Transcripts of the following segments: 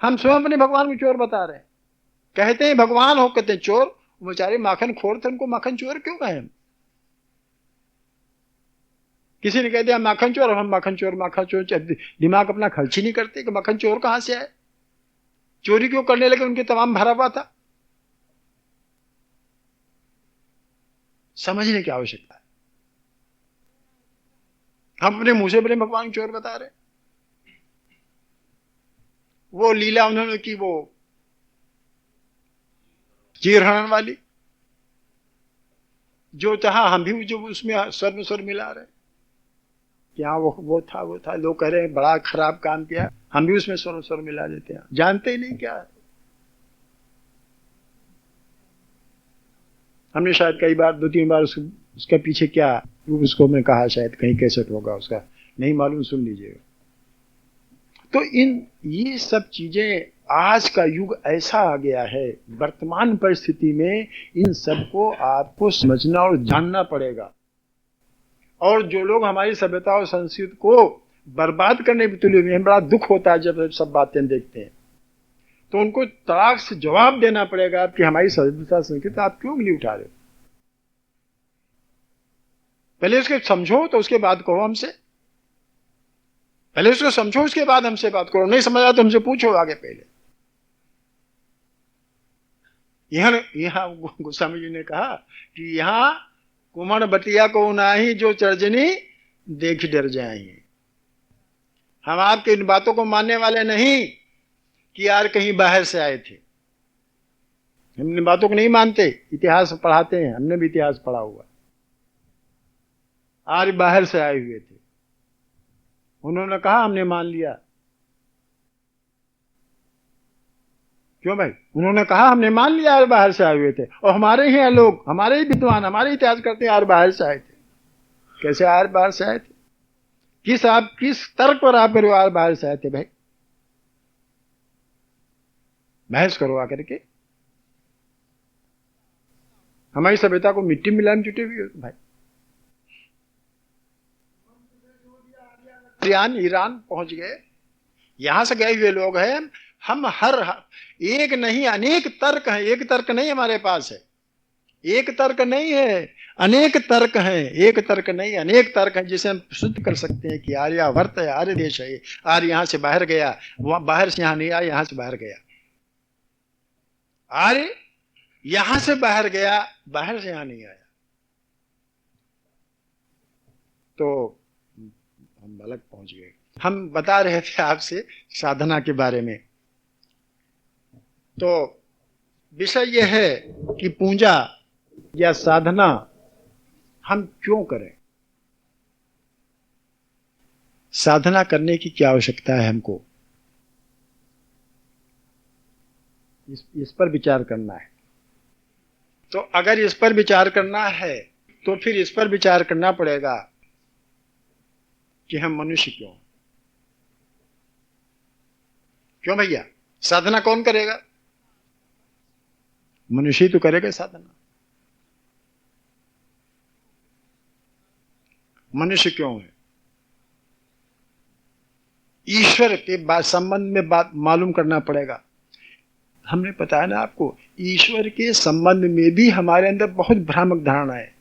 हम स्वयं अपने भगवान को चोर बता रहे हैं। कहते हैं भगवान हो, कहते हैं चोर। वो बेचारे माखन खोर थे, उनको माखन चोर क्यों कहें? किसी ने कह दिया माखन चोर, और हम माखन चोर माखन चोर, दिमाग अपना खर्च ही नहीं करते कि माखन चोर कहां से आए, चोरी क्यों करने लगे, उनके तमाम भरा हुआ था। समझने की आवश्यकता है। हम अपने मुंह से बड़े भगवान चोर बता रहे। वो लीला उन्होंने की, वो चीरहरण वाली, जो चाहा हम भी जो उसमें स्वर में स्वर मिला रहे। क्या वो था, लोग कह रहे हैं बड़ा खराब काम किया, हम भी उसमें स्वर स्वर मिला देते हैं, जानते ही नहीं क्या है। हमने शायद कई बार 2-3 बार उसके पीछे क्या, उसको मैं कहा शायद कहीं कैसेट होगा उसका, नहीं मालूम, सुन लीजिएगा। तो ये सब चीजें, आज का युग ऐसा आ गया है, वर्तमान परिस्थिति में इन सबको आपको समझना और जानना पड़ेगा। और जो लोग हमारी सभ्यता और संस्कृति को बर्बाद करने में तुले हुए हैं, बड़ा दुख होता है जब सब बातें देखते हैं। तो उनको तड़ाक से जवाब देना पड़ेगा कि हमारी सभ्यता संस्कृति आप क्यों उंगली उठा रहे हो। पहले उसके समझो, तो उसके बाद कहो हमसे। पहले उसको समझो, उसके बाद हमसे बात करो। नहीं समझा तो हमसे पूछो आगे पहले। यहां गोस्वामी जी ने कहा कि यहां कुमण बटिया को नाही, जो चर्जनी देख डर जाएंगे। हम आपकी इन बातों को मानने वाले नहीं कि यार कहीं बाहर से आए थे। हम इन बातों को नहीं मानते, इतिहास पढ़ाते हैं, हमने भी इतिहास पढ़ा हुआ। आज बाहर से आए हुए थे, उन्होंने कहा हमने मान लिया। क्यों भाई? उन्होंने कहा हमने मान लिया यार बाहर से आए हुए थे, और हमारे ही लोग, हमारे ही विद्वान, हमारे इतिहास करते हैं यार बाहर से आए थे। कैसे यार बाहर से आए थे? किस तर्क पर आप मेरे यार बाहर से आए थे भाई? बहस करो आकर के। हमारी सभ्यता को मिट्टी मिलाने जुटे हुए भाई। ईरान पहुंच गए, यहां से गए हुए लोग हैं हम। हर एक नहीं अनेक तर्क हैं, एक तर्क नहीं हमारे पास है, एक तर्क नहीं है, अनेक तर्क हैं। एक तर्क नहीं अनेक तर्क हैं, जिसे हम सिद्ध कर सकते हैं कि आर्यावर्त है, आर्य देश है। आर्य यहां से बाहर गया, वहां बाहर से यहां नहीं आया, यहां से बाहर गया। आर्य यहां से बाहर गया, बाहर से यहां नहीं आया। तो हम अलग पहुंच गए। हम बता रहे थे आपसे साधना के बारे में। तो विषय यह है कि पूजा या साधना हम क्यों करें, साधना करने की क्या आवश्यकता है हमको, इस पर विचार करना है। तो अगर इस पर विचार करना है तो फिर इस पर विचार करना पड़ेगा कि हम मनुष्य क्यों भैया? साधना कौन करेगा? मनुष्य ही तो करेगा साधना। मनुष्य क्यों है? ईश्वर के संबंध में बात मालूम करना पड़ेगा। हमने बताया ना आपको, ईश्वर के संबंध में भी हमारे अंदर बहुत भ्रामक धारणा है।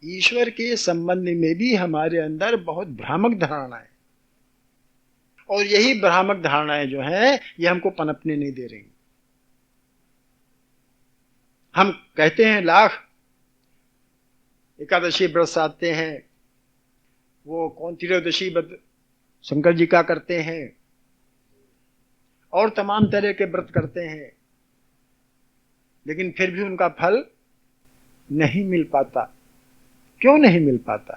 ईश्वर के संबंध में भी हमारे अंदर बहुत भ्रामक धारणा है, और यही भ्रामक धारणाएं जो हैं ये हमको पनपने नहीं दे रही। हम कहते हैं लाख एकादशी व्रत साधते हैं, वो कौन त्रयोदशी व्रत शंकर जी का करते हैं, और तमाम तरह के व्रत करते हैं, लेकिन फिर भी उनका फल नहीं मिल पाता। क्यों नहीं मिल पाता?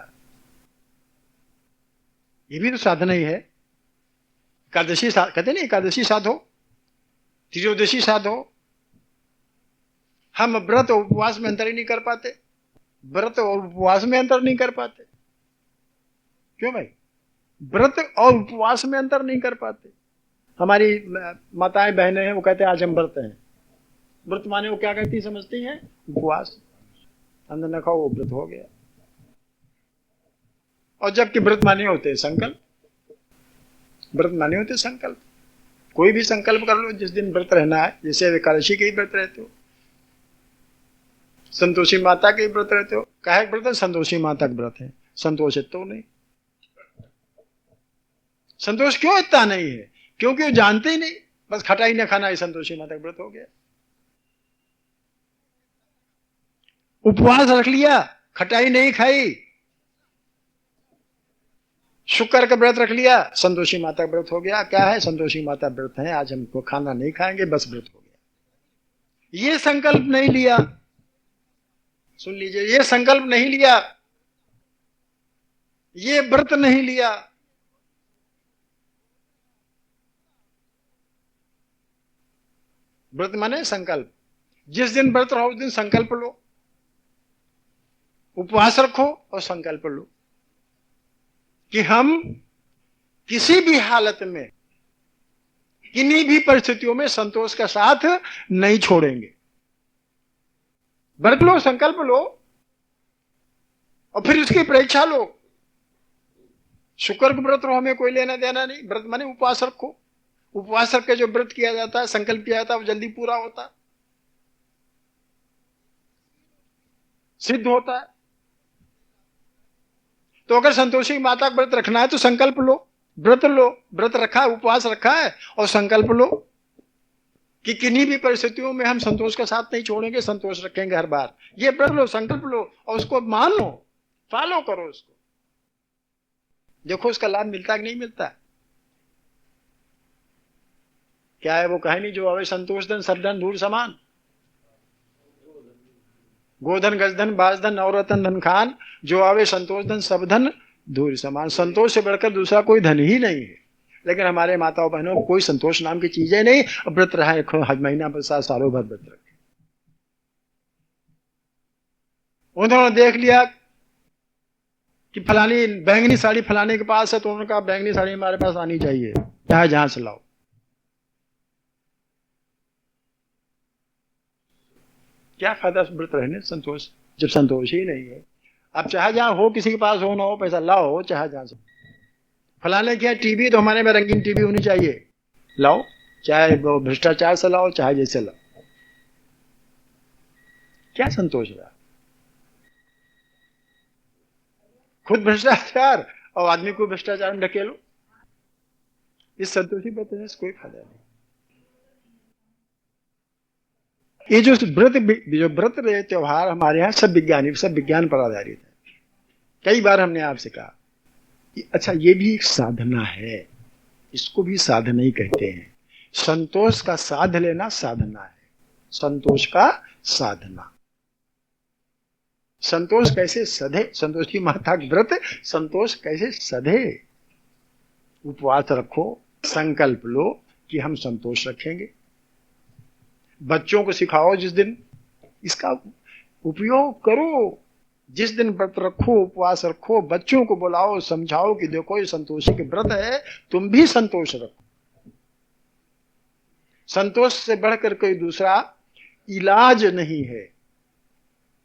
ये भी तो साधना ही है। एकादशी कहते नहीं, एकादशी साधो, त्रयोदशी साधो। हम व्रत और उपवास में अंतर ही नहीं कर पाते, व्रत और उपवास में अंतर नहीं कर पाते। क्यों भाई? व्रत और उपवास में अंतर नहीं कर पाते। हमारी माताएं बहनें हैं, वो कहते हैं आज हम व्रत हैं। व्रत माने वो क्या कहती समझती हैं? उपवास। अन्न न खाओ, वो व्रत हो गया। और जबकि व्रत माने होते हैं संकल्प। व्रत माने होते संकल्प। कोई भी संकल्प कर लो जिस दिन व्रत रहना है, जैसे एकादशी के ही व्रत रहते हो, संतोषी माता के व्रत रहते हो। काहे व्रत है? संतोषी माता का व्रत है। संतोष तो नहीं, संतोष क्यों इतना नहीं है? क्योंकि वो जानते ही नहीं, बस खटाई न खाना ही संतोषी माता का व्रत हो गया। उपवास रख लिया, खटाई नहीं खाई, शुक्र का व्रत रख लिया, संतोषी माता का व्रत हो गया। क्या है? संतोषी माता व्रत है, आज हमको खाना नहीं खाएंगे, बस व्रत हो गया। ये संकल्प नहीं लिया, सुन लीजिए, ये संकल्प नहीं लिया, ये व्रत नहीं लिया, व्रत माने संकल्प। जिस दिन व्रत रहो उस दिन संकल्प लो, उपवास रखो और संकल्प लो कि हम किसी भी हालत में, किन्हीं भी परिस्थितियों में संतोष का साथ नहीं छोड़ेंगे। व्रत लो, संकल्प लो और फिर उसकी परीक्षा लो। शुक्र का व्रत रहो, हमें कोई लेना देना नहीं। व्रत माने उपवास रखो, उपवास रख के जो व्रत किया जाता है, संकल्प किया जाता है, वो जल्दी पूरा होता है, सिद्ध होता है। तो अगर संतोषी माता का व्रत रखना है तो संकल्प लो, व्रत लो। व्रत रखा है, उपवास रखा है और संकल्प लो कि किन्हीं भी परिस्थितियों में हम संतोष का साथ नहीं छोड़ेंगे, संतोष रखेंगे हर बार। ये व्रत लो, संकल्प लो और उसको मान लो, फॉलो करो उसको। देखो उसका लाभ मिलता है कि नहीं मिलता। क्या है वो कहानी, जो आवे संतोष धन सब धन धूल समान, गोधन गजधन बाजधन नवरत्न धन खान, जो आवे संतोष धन सब धन धूल समान। संतोष से बढ़कर दूसरा कोई धन ही नहीं है। लेकिन हमारे माताओं बहनों को कोई संतोष नाम की चीजें नहीं। व्रत रहा हर महीना पर सालों भर व्रत रखे। उन्होंने देख लिया कि फलानी बैंगनी साड़ी फलाने के पास है, तो उन्होंने कहा बैंगनी साड़ी हमारे पास आनी चाहिए, चाहे जहां से लाओ। क्या फायदा व्रत रहने संतोष, जब संतोष ही नहीं है। अब चाहे जहां हो, किसी के पास हो ना हो, पैसा लाओ, चाहे जहां से। फलाने क्या टीवी, तो हमारे में रंगीन टीवी होनी चाहिए, लाओ, चाहे वो भ्रष्टाचार से लाओ, चाहे जैसे लाओ। क्या संतोष रहा? खुद भ्रष्टाचार और आदमी को भ्रष्टाचार में ढकेलो। इस संतोषी व्रत से कोई फायदा नहीं। ये जो व्रत रहे त्योहार हमारे यहाँ सब विज्ञान पर आधारित है। कई बार हमने आपसे कहा, अच्छा ये भी एक साधना है, इसको भी साधना ही कहते हैं। संतोष का साध लेना साधना है, संतोष का साधना। संतोष कैसे सधे? संतोषी माता का व्रत संतोष कैसे सधे? उपवास रखो, संकल्प लो कि हम संतोष रखेंगे। बच्चों को सिखाओ, जिस दिन इसका उपयोग करो, जिस दिन व्रत रखो, उपवास रखो, बच्चों को बुलाओ, समझाओ कि देखो ये संतोषी के व्रत है, तुम भी संतोष रखो। संतोष से बढ़कर कोई दूसरा इलाज नहीं है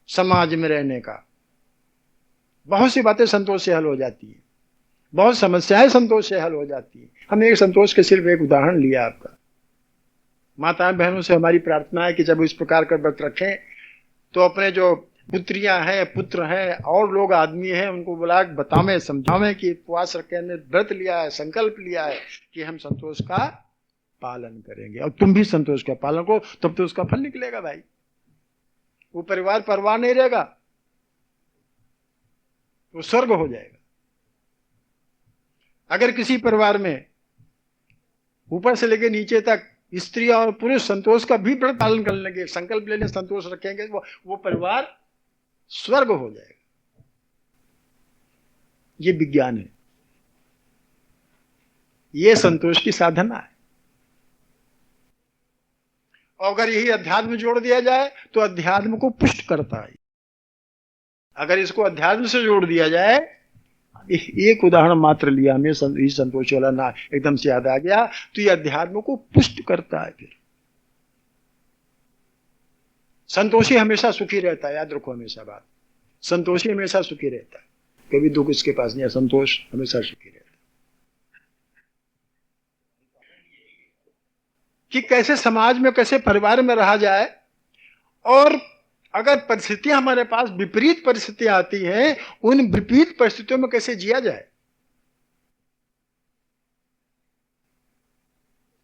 समाज में रहने का। बहुत सी बातें संतोष से हल हो जाती है, बहुत समस्याएं संतोष से हल हो जाती है। हमने एक संतोष के सिर्फ एक उदाहरण लिया आपका। माताएं बहनों से हमारी प्रार्थना है कि जब इस प्रकार का व्रत रखें तो अपने जो पुत्रियां हैं, पुत्र हैं और लोग आदमी हैं, उनको बुला के बतावें, समझावें कि उपवास रखे, हमने व्रत लिया है, संकल्प लिया है कि हम संतोष का पालन करेंगे, और तुम भी संतोष का पालन करो, तब तो उसका फल निकलेगा भाई। वो परिवार नहीं रहेगा, वो स्वर्ग हो जाएगा। अगर किसी परिवार में ऊपर से लेकर नीचे तक स्त्री और पुरुष संतोष का भी व्रत पालन करने लगे, संकल्प लेने, संतोष रखेंगे, वो परिवार स्वर्ग हो जाएगा। ये विज्ञान है, ये संतोष की साधना है। और अगर यही अध्यात्म जोड़ दिया जाए तो अध्यात्म को पुष्ट करता है। अगर इसको अध्यात्म से जोड़ दिया जाए, एक उदाहरण मात्र लिया हमें, संतोष वाला ना एकदम से याद आ गया, तो ये अध्यात्म को पुष्ट करता है। फिर संतोषी हमेशा सुखी रहता है, याद रखो हमेशा बात। संतोषी हमेशा सुखी रहता है, कभी दुख इसके पास नहीं है, संतोष हमेशा सुखी रहता है। कि कैसे समाज में, कैसे परिवार में रहा जाए, और अगर परिस्थितियां हमारे पास विपरीत परिस्थितियां आती हैं, उन विपरीत परिस्थितियों में कैसे जिया जाए।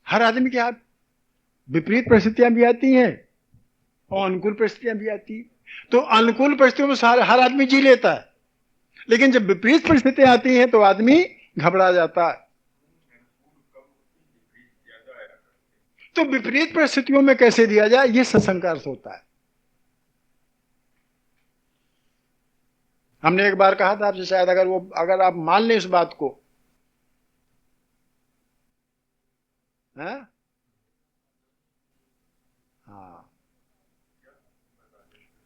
हर आदमी के हाथ विपरीत परिस्थितियां भी आती हैं और अनुकूल परिस्थितियां भी आती हैं। तो अनुकूल परिस्थितियों में हर आदमी जी लेता है, लेकिन जब विपरीत परिस्थितियां आती हैं तो आदमी घबरा जाता है। तो विपरीत परिस्थितियों में कैसे दिया जाए, यह सत्संग का अर्थ होता है। हमने एक बार कहा था आपसे, शायद अगर आप मान लें इस बात को, हाँ,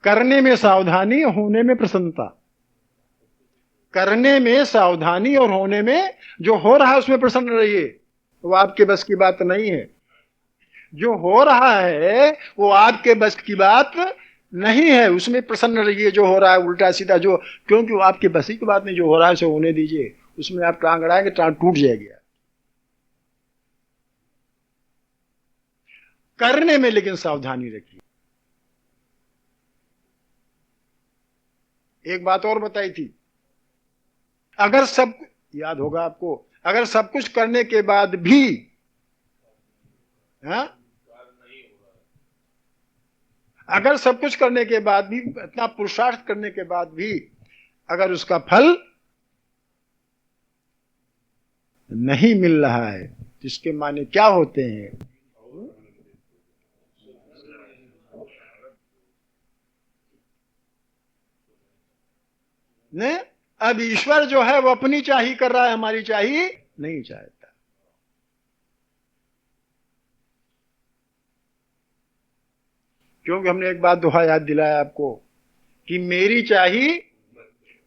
करने में सावधानी, होने में प्रसन्नता। करने में सावधानी और होने में, जो हो रहा है उसमें प्रसन्न रहिए, वो आपके बस की बात नहीं है। जो हो रहा है वो आपके बस की बात नहीं है, उसमें प्रसन्न रहिए। जो हो रहा है उल्टा सीधा, जो, क्योंकि वो आपके बस की बात नहीं, जो हो रहा है उसे होने दीजिए। उसमें आप टांग अड़ाएंगे, टांग टूट जाएगी। करने में लेकिन सावधानी रखिए। एक बात और बताई थी, अगर सब, याद होगा आपको, अगर सब कुछ करने के बाद भी, हाँ, अगर सब कुछ करने के बाद भी, इतना पुरुषार्थ करने के बाद भी अगर उसका फल नहीं मिल रहा है, तो इसके माने क्या होते हैं? ने अब ईश्वर जो है वो अपनी चाही कर रहा है, हमारी चाही नहीं चाहता। क्योंकि हमने एक बात दोहा याद दिलाया आपको कि मेरी चाही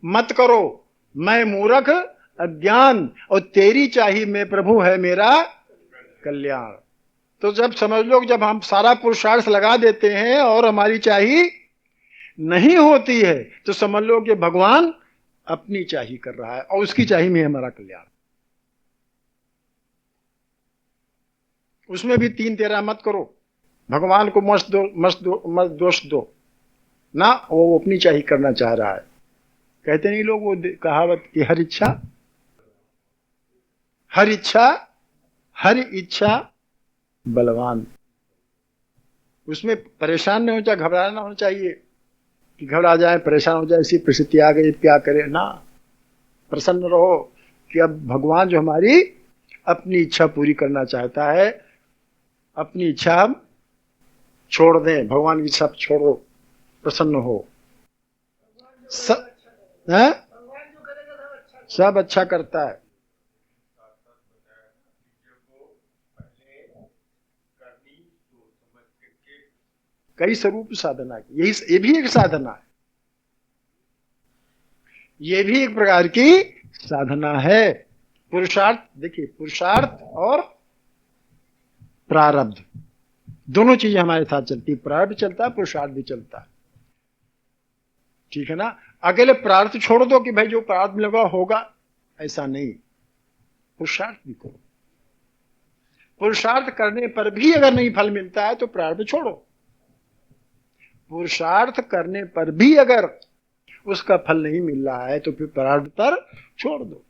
मत करो, मैं मूर्ख अज्ञान, और तेरी चाही में प्रभु है मेरा कल्याण। तो जब समझ लो, जब हम सारा पुरुषार्थ लगा देते हैं और हमारी चाही नहीं होती है, तो समझ लो कि भगवान अपनी चाही कर रहा है और उसकी चाही में हमारा कल्याण। उसमें भी 3-13 मत करो, भगवान को मत दोष दो ना, वो अपनी चाही करना चाह रहा है। कहते नहीं लोग वो कहावत कि हर इच्छा बलवान। उसमें परेशान नहीं होना चाहिए, घबराना होना चाहिए कि घबरा जाए, परेशान हो जाए, ऐसी परिस्थिति आ गई क्या करे ना। प्रसन्न रहो कि अब भगवान जो हमारी अपनी इच्छा पूरी करना चाहता है, अपनी इच्छा हम छोड़ दें, भगवान की इच्छा छोड़ो, प्रसन्न हो। सब अच्छा करता है। कई स्वरूप साधना की, ये भी एक साधना है, ये भी एक प्रकार की साधना है। पुरुषार्थ, देखिए, पुरुषार्थ और प्रारब्ध दोनों चीजें हमारे साथ चलती है। प्रारब्ध चलता है, पुरुषार्थ भी चलता है, ठीक है ना। अकेले प्रारब्ध छोड़ दो कि भाई जो प्रारब्ध लगा होगा, ऐसा नहीं। पुरुषार्थ भी करो। पुरुषार्थ करने पर भी अगर नहीं फल मिलता है तो प्रारब्ध छोड़ो। पुरुषार्थ करने पर भी अगर उसका फल नहीं मिल रहा है तो फिर प्रारब्ध पर छोड़ दो।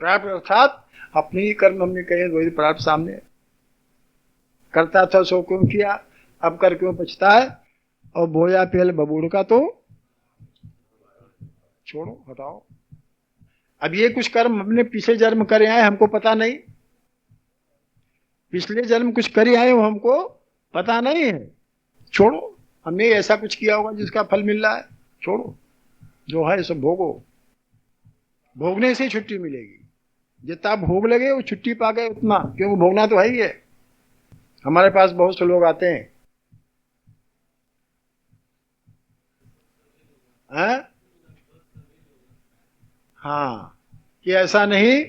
प्रारब्ध अर्थात अपने ही कर्म, हमने कहे वही प्रारब्ध सामने। करता था सो क्यों किया, अब कर क्यों पछता है, और बोया पहले बबूढ़ का तो छोड़ो, हटाओ। अब ये कुछ कर्म हमने पिछले जन्म करे आए, हमको पता नहीं। पिछले जन्म कुछ करे आए हो, हमको पता नहीं है, छोड़ो। हमने ऐसा कुछ किया होगा जिसका फल मिल रहा है, छोड़ो। जो है सब भोगो, भोगने से छुट्टी मिलेगी। जितना भोग लगे वो छुट्टी पा गए उतना, क्योंकि भोगना तो है ही है। हमारे पास बहुत से लोग आते हैं, हाँ, कि ऐसा नहीं,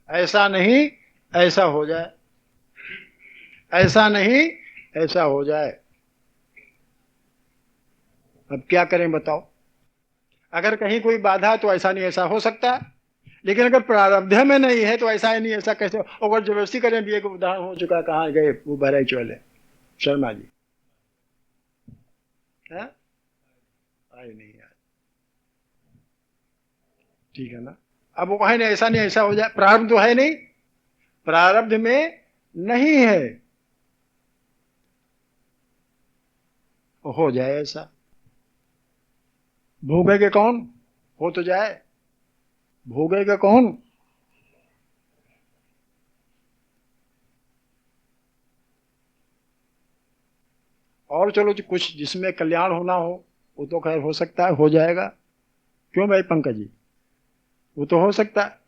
ऐसा हो जाए, ऐसा नहीं, ऐसा हो जाए। अब क्या करें बताओ। अगर कहीं कोई बाधा तो ऐसा नहीं ऐसा हो सकता है, लेकिन अगर प्रारब्ध में नहीं है तो ऐसा ही नहीं, ऐसा कैसे? अगर जबरदस्ती करें भी, एक उदाहरण हो चुका, कहाँ गए वो बहराइच वाले शर्मा जी, है आए नहीं यार, ठीक है ना? अब वो कहे नहीं ऐसा नहीं, ऐसा हो जाए, प्रारब्ध तो है नहीं, प्रारब्ध में नहीं है, हो जाए ऐसा, भोगेगा कौन? हो तो जाए, भोगेगा कौन? और चलो जो कुछ जिसमें कल्याण होना हो वो तो खैर हो सकता है, हो जाएगा, क्यों भाई पंकज जी? वो तो हो सकता है,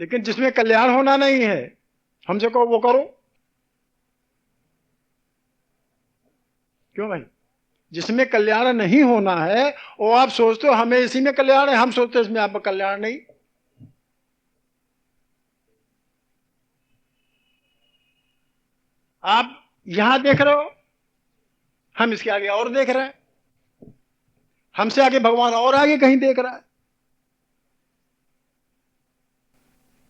लेकिन जिसमें कल्याण होना नहीं है हमसे कहो वो करो, क्यों भाई? जिसमें कल्याण नहीं होना है वो आप सोचते हो हमें इसी में कल्याण है, हम सोचते हैं इसमें आपका कल्याण नहीं। आप यहां देख रहे हो, हम इसके आगे और देख रहे हैं, हमसे आगे भगवान और आगे कहीं देख रहा है,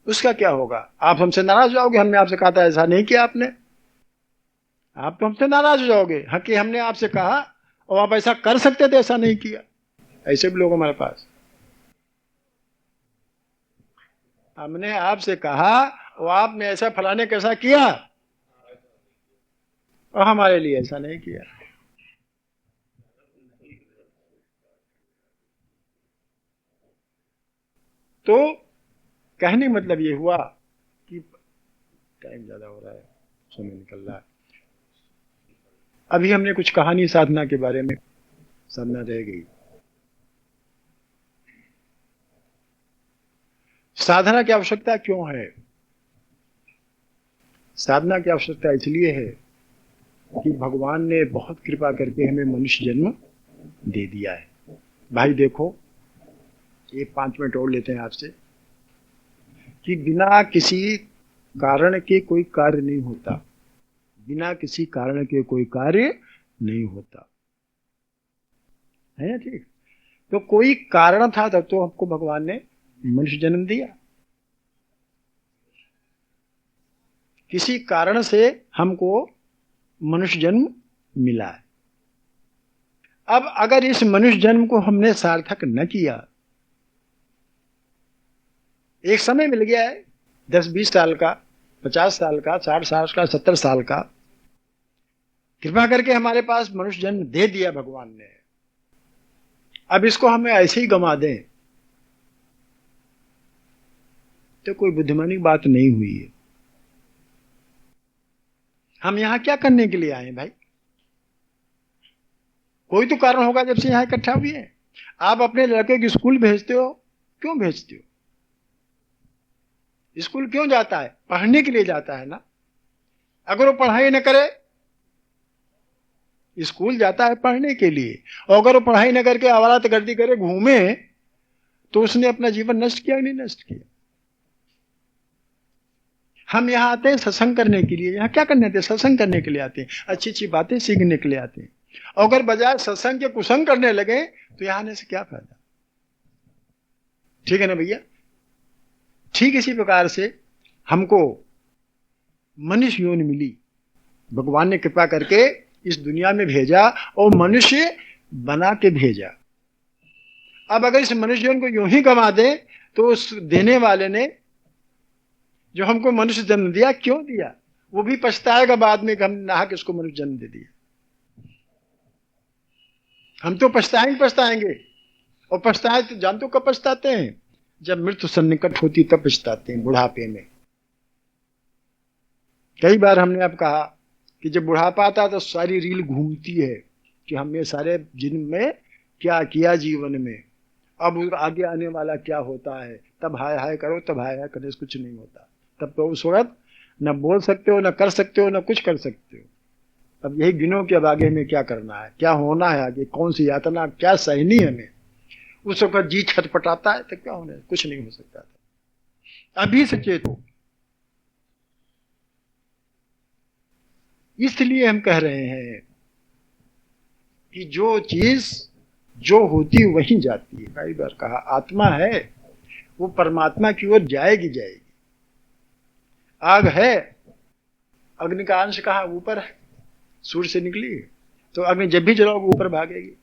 उसका क्या होगा? आप हमसे नाराज हो जाओगे, हमने आपसे कहा था ऐसा नहीं किया आपने, आप तो हमसे नाराज हो जाओगे। हाँ कि हमने आपसे कहा और आप ऐसा कर सकते थे, ऐसा नहीं किया। ऐसे भी लोग हमारे पास, हमने आपसे कहा और आपने ऐसा फलाने कैसा किया और हमारे लिए ऐसा नहीं किया। तो कहने मतलब ये हुआ कि टाइम ज्यादा हो रहा है, समय निकल रहा है। अभी हमने कुछ कहानी साधना के बारे में, साधना रह गई। साधना की आवश्यकता क्यों है? साधना की आवश्यकता इसलिए है कि भगवान ने बहुत कृपा करके हमें मनुष्य जन्म दे दिया है। भाई देखो, ये 5 मिनट और लेते हैं आपसे, कि बिना किसी कारण के कोई कार्य नहीं होता, बिना किसी कारण के कोई कार्य नहीं होता है ना? ठीक, तो कोई कारण था तब तो हमको भगवान ने मनुष्य जन्म दिया, किसी कारण से हमको मनुष्य जन्म मिला है। अब अगर इस मनुष्य जन्म को हमने सार्थक न किया, एक समय मिल गया है 10-20 साल का, 50 साल का, 60 साल का, 70 साल का, कृपा करके हमारे पास मनुष्य जन्म दे दिया भगवान ने, अब इसको हमें ऐसे ही गंवा दें तो कोई बुद्धिमानी बात नहीं हुई है। हम यहां क्या करने के लिए आए हैं भाई? कोई तो कारण होगा जब से यहां इकट्ठा हुए हैं। आप अपने लड़के को स्कूल भेजते हो, क्यों भेजते हो? स्कूल क्यों जाता है? पढ़ने के लिए जाता है ना। अगर वो पढ़ाई न करे, स्कूल जाता है पढ़ने के लिए, और अगर वो पढ़ाई न करके आवारात गर्दी करे, घूमे, तो उसने अपना जीवन नष्ट किया नहीं नष्ट किया? हम यहाँ आते हैं सत्संग करने के लिए। यहाँ क्या करने आते हैं? सत्संग करने के लिए आते हैं, अच्छी अच्छी बातें सीखने के लिए आते हैं। और अगर बजाय सत्संग के कुसंग करने लगे तो यहाँ आने से क्या फायदा? ठीक है ना भैया? ठीक इसी प्रकार से हमको मनुष्य योनि मिली, भगवान ने कृपा करके इस दुनिया में भेजा और मनुष्य बना के भेजा। अब अगर इस मनुष्य योनि को यूं ही गंवा दे तो उस देने वाले ने, जो हमको मनुष्य जन्म दिया, क्यों दिया? वो भी पछताएगा बाद में कि हम नाहक इसको मनुष्य जन्म दे दिया। हम तो पछताएंगे, और पछताए तो जानते हो कब पछताते हैं? जब मृत्यु सन्निकट होती तब पछताते हैं, बुढ़ापे में। कई बार हमने अब कहा कि जब बुढ़ापा आता तो सारी रील घूमती है कि हमने सारे जिन में क्या किया जीवन में, अब आगे आने वाला क्या होता है। तब हाय हाय करो, तब हाय हाय करने से कुछ नहीं होता। तब तो उस वक्त न बोल सकते हो, न कर सकते हो, न कुछ कर सकते हो। अब यही गिनो कि अब आगे में क्या करना है, क्या होना है, आगे कौन सी यातना क्या सहनी है हमें। उस वक्त जी छटपटाता है तो क्या होने, कुछ नहीं हो सकता था। अभी सचेत हो। इसलिए हम कह रहे हैं कि जो चीज जो होती वहीं जाती है। कई बार कहा आत्मा है वो परमात्मा की ओर जाएगी जाएगी। आग है, अग्नि का अंश कहाँ ऊपर है, सूर्य से निकली है, तो अग्नि जब भी जलाओगे ऊपर भागेगी।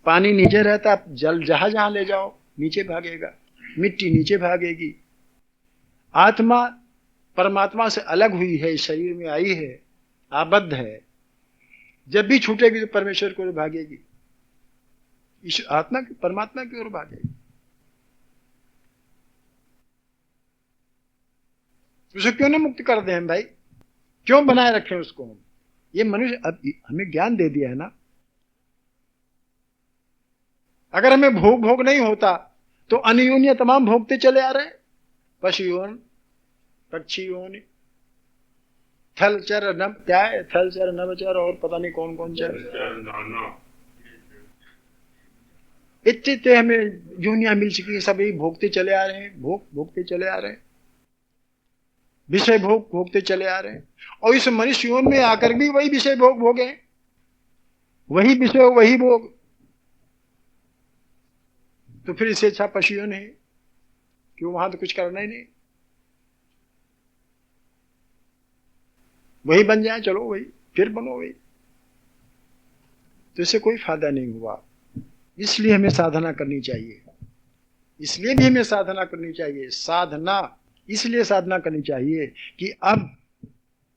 पानी नीचे रहता, जल जहां जहां ले जाओ नीचे भागेगा, मिट्टी नीचे भागेगी। आत्मा परमात्मा से अलग हुई है, इस शरीर में आई है, आबद्ध है, जब भी छूटेगी तो परमेश्वर की ओर भागेगी, इस आत्मा की परमात्मा की ओर भागेगी। उसे क्यों ना मुक्त कर दें हम भाई, क्यों बनाए रखें उसको हम? ये मनुष्य अब हमें ज्ञान दे दिया है ना। अगर हमें भोग भोग नहीं होता तो अनयोन्य तमाम भोगते चले आ रहे हैं। पशु योन, पक्षी योन, थल चर नभ, क्या है, थल चर नभचर और पता नहीं कौन कौन चर, इतने हमें योनियां मिल चुकी है, सभी भोगते चले आ रहे हैं, भोगते चले आ रहे हैं, विषय भोग भोगते चले आ रहे हैं। और इस मनुष्य योन में आकर भी वही विषय भोग भोगे, वही विषय वही भोग, तो फिर इससे अच्छा पशु योन है, क्यों? वहां तो कुछ करना ही नहीं, वही बन जाए, चलो वही फिर बनो वही, तो इससे कोई फायदा नहीं हुआ। इसलिए हमें साधना करनी चाहिए, इसलिए भी हमें साधना करनी चाहिए। साधना इसलिए साधना करनी चाहिए कि अब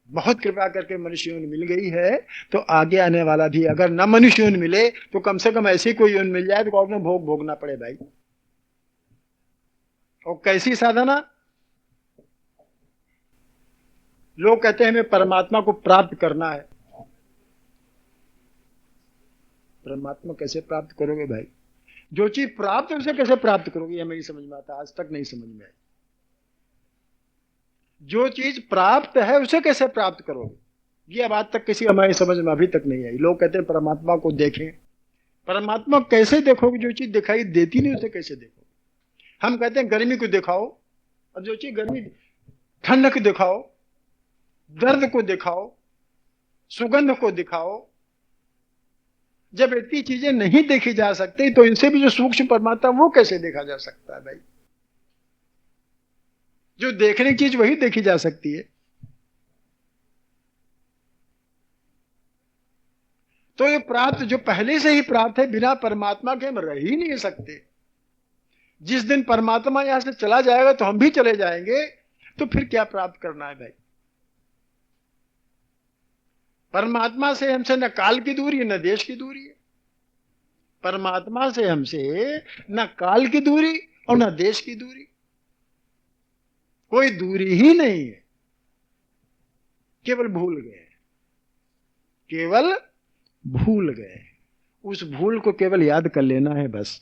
बहुत कृपा करके मनुष्य योनि मिल गई है, तो आगे आने वाला भी अगर न मनुष्य योनि मिले तो कम से कम ऐसी कोई योनि मिल जाए तो और में भोग भोगना पड़े भाई। और कैसी साधना? लोग कहते हैं हमें परमात्मा को प्राप्त करना है। परमात्मा कैसे प्राप्त करोगे भाई? जो चीज प्राप्त है उसे कैसे प्राप्त करोगे, ये मेरी समझ में आता, आज तक नहीं समझ में आई। जो चीज प्राप्त है उसे कैसे प्राप्त करोगे, ये अब आज तक किसी हमारी समझ में अभी तक नहीं आई। लोग कहते हैं परमात्मा को देखें, परमात्मा कैसे देखोगे? जो चीज दिखाई देती नहीं उसे कैसे देखोगे? हम कहते हैं गर्मी को दिखाओ, और जो चीज गर्मी, ठंडक दिखाओ, दर्द को दिखाओ, सुगंध को दिखाओ। जब इतनी चीजें नहीं देखी जा सकती तो इनसे भी जो सूक्ष्म परमात्मा वो कैसे देखा जा सकता है भाई? जो देखने की चीज वही देखी जा सकती है। तो ये प्राप्त जो पहले से ही प्राप्त है, बिना परमात्मा के हम रह ही नहीं सकते। जिस दिन परमात्मा यहां से चला जाएगा तो हम भी चले जाएंगे, तो फिर क्या प्राप्त करना है भाई? परमात्मा से हमसे न काल की दूरी है न देश की दूरी है। परमात्मा से हमसे न काल की दूरी और न देश की दूरी, कोई दूरी ही नहीं है। केवल भूल गए, केवल भूल गए। उस भूल को केवल याद कर लेना है बस,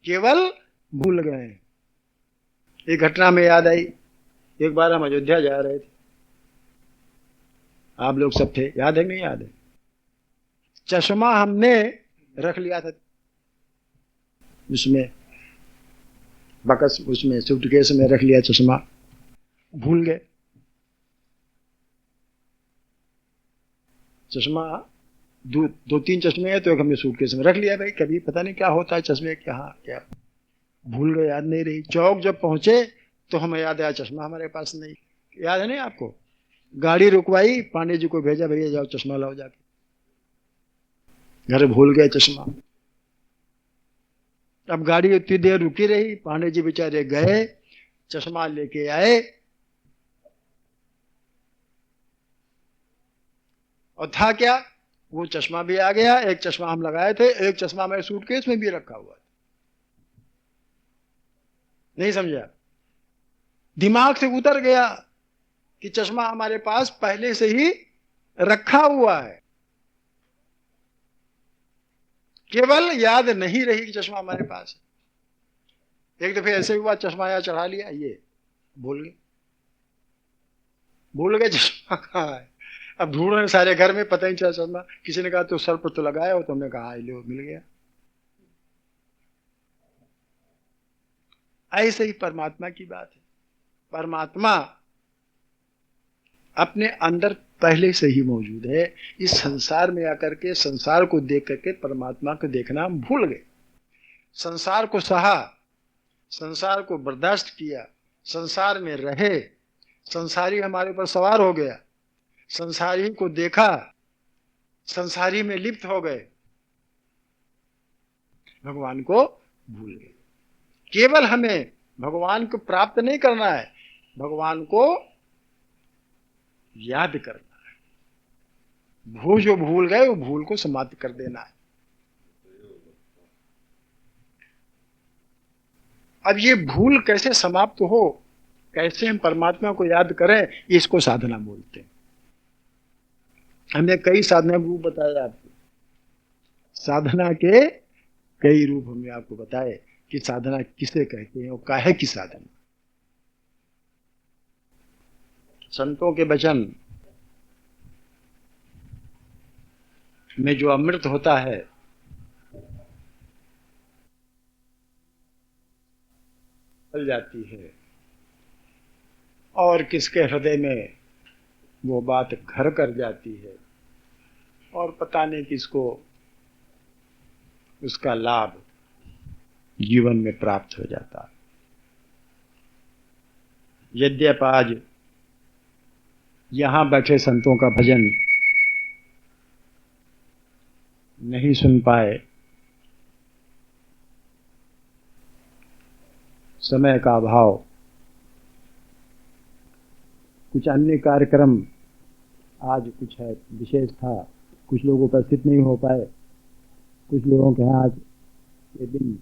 केवल भूल गए। एक घटना में याद आई, एक बार हम अयोध्या जा रहे थे, आप लोग सब थे, याद है नहीं याद है? चश्मा हमने रख लिया था उसमें, बकस उसमें सूटकेस में रख लिया चश्मा, भूल गए। चश्मा दो तीन चश्मे हैं तो एक हमने सूटकेस में रख लिया भाई, कभी पता नहीं क्या होता है चश्मे क्या, हाँ क्या भूल गए, याद नहीं रही। चौक जब पहुंचे तो हमें याद आया चश्मा हमारे पास नहीं। याद है नहीं आपको? गाड़ी रुकवाई, पांडे जी को भेजा, भैया जाओ चश्मा लाओ जाके, घर भूल गए चश्मा। अब गाड़ी उतनी देर रुकी रही, पांडे जी बेचारे गए, चश्मा लेके आए, और था क्या, वो चश्मा भी आ गया। एक चश्मा हम लगाए थे, एक चश्मा मेरे सूटकेस में भी रखा हुआ था। नहीं समझा? दिमाग से उतर गया कि चश्मा हमारे पास पहले से ही रखा हुआ है, केवल याद नहीं रही कि चश्मा हमारे पास है। एक दफे ऐसे हुआ, चश्मा यहाँ चढ़ा लिया, ये भूल गए चश्मा कहाँ है। अब ढूंढ रहे सारे घर में, पता ही चला चश्मा। किसी ने कहा तो सर पर तो लगाया हो, तो हमने कहा लो मिल गया। ऐसे ही परमात्मा की बात है। परमात्मा अपने अंदर पहले से ही मौजूद है। इस संसार में आकर के संसार को देख करके परमात्मा को देखना हम भूल गए। संसार को सहा, संसार को बर्दाश्त किया, संसार में रहे, संसारी हमारे ऊपर सवार हो गया, संसारी को देखा, संसारी में लिप्त हो गए, भगवान को भूल गए। केवल हमें भगवान को प्राप्त नहीं करना है, भगवान को याद करना है। जो भूल गए वो भूल को समाप्त कर देना है। अब ये भूल कैसे समाप्त हो, कैसे हम परमात्मा को याद करें, इसको साधना बोलते हैं। हमने कई साधना रूप बताए आपको, साधना के कई रूप हमने आपको बताए कि साधना किसे कहते हैं और काहे की साधना। संतों के वचन में जो अमृत होता है फल जाती है, और किसके हृदय में वो बात घर कर जाती है और पता नहीं किसको उसका लाभ जीवन में प्राप्त हो जाता है। यद्यपि आज यहां बैठे संतों का भजन नहीं सुन पाए, समय का अभाव, कुछ अन्य कार्यक्रम आज कुछ है विशेष था, कुछ लोग उपस्थित नहीं हो पाए, कुछ लोगों के यहाँ आज ये दिन